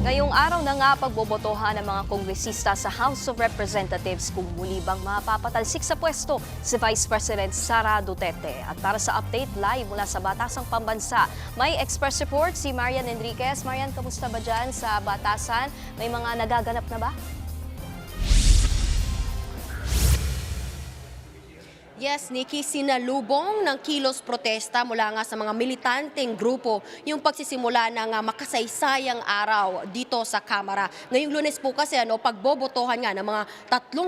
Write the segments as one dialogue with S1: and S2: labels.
S1: Ngayong araw na nga pagbobotohan ng mga kongresista sa House of Representatives kung muli bang mapapatalsik sa pwesto si Vice President Sara Duterte. At para sa update live mula sa Batasang Pambansa, may express report si Marian Enriquez. Marian, kamusta ba dyan sa Batasan? May mga nagaganap na ba?
S2: Yes, Nikki, sinalubong ng kilos protesta mula nga sa mga militanteng grupo yung pagsisimula ng makasaysayang araw dito sa Kamara. Ngayong Lunes po kasi pagbobotohan nga ng mga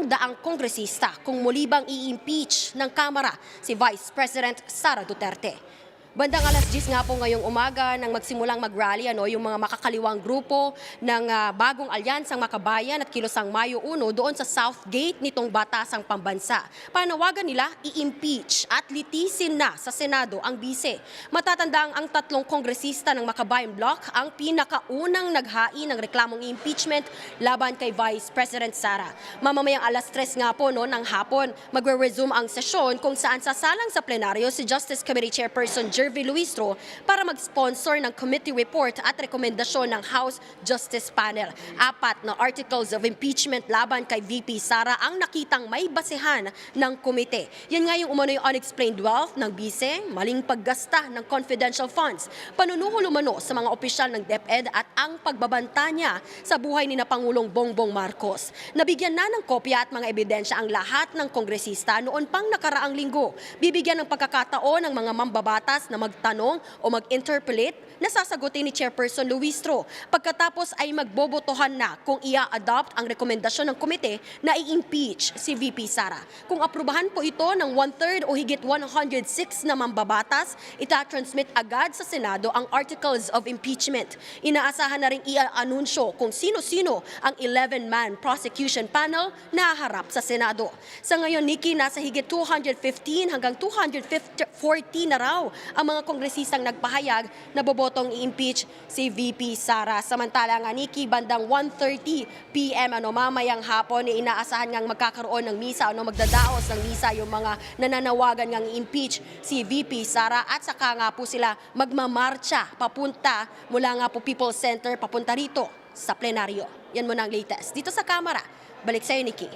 S2: 300 kongresista kung muli bang i-impeach ng Kamara si Vice President Sara Duterte. Bandang alas 10 nga po ngayong umaga nang magsimulang mag-rally yung mga makakaliwang grupo ng bagong alyansang Makabayan at Kilosang Mayo 1 doon sa South Gate nitong Batasang Pambansa. Panawagan nila i-impeach at litisin na sa Senado ang bise. Matatandang ang 3 kongresista ng Makabayan Bloc ang pinakaunang naghain ng reklamong impeachment laban kay Vice President Sara. Mamamayang alas 3 nga po ng hapon, magre-resume ang sesyon kung saan sasalang sa plenaryo si Justice Committee Chairperson Jervy Luistro para mag-sponsor ng committee report at rekomendasyon ng House Justice Panel. 4 na articles of impeachment laban kay VP Sara ang nakitang may basehan ng komite. Yan nga yung umano yung unexplained wealth ng bise, maling paggasta ng confidential funds, panunuhol umano sa mga opisyal ng DepEd at ang pagbabanta niya sa buhay ni na Pangulong Bongbong Marcos. Nabigyan na ng kopya at mga ebidensya ang lahat ng kongresista noon pang nakaraang linggo. Bibigyan ng pagkakataon ng mga mambabatas na magtanong o mag-interpolate na sasagutin ni Chairperson Luistro. Pagkatapos ay magbobotohan na kung ia-adopt ang rekomendasyon ng komite na i-impeach si VP Sara. Kung aprubahan po ito ng 1/3 o higit 106 na mambabatas, ita-transmit agad sa Senado ang articles of impeachment. Inaasahan na rin i-anunsyo kung sino-sino ang 11-man prosecution panel na harap sa Senado. Sa ngayon, Nikki, nasa higit 215 hanggang 240 na raw ang mga kongresistang nagpahayag na bobotong i-impeach si VP Sara. Samantala nga, Nikki, bandang 1:30 p.m. mamayang hapon, inaasahan ngang magkakaroon ng misa magdadaos ng misa yung mga nananawagan ngang i-impeach si VP Sara at saka nga po sila magmamarcha papunta mula nga po People's Center papunta rito sa plenaryo. Yan muna ang latest dito sa Kamara. Balik sa'yo, Nikki.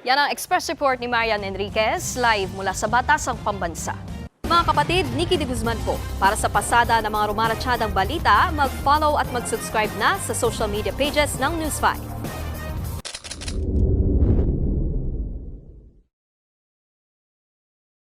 S1: Yan ang express report ni Marian Enriquez live mula sa Batasang Pambansa. Mga kapatid, Nikki de Guzman po. Para sa pasada ng mga rumaratsyadang balita, mag-follow at mag-subscribe na sa social media pages ng News 5.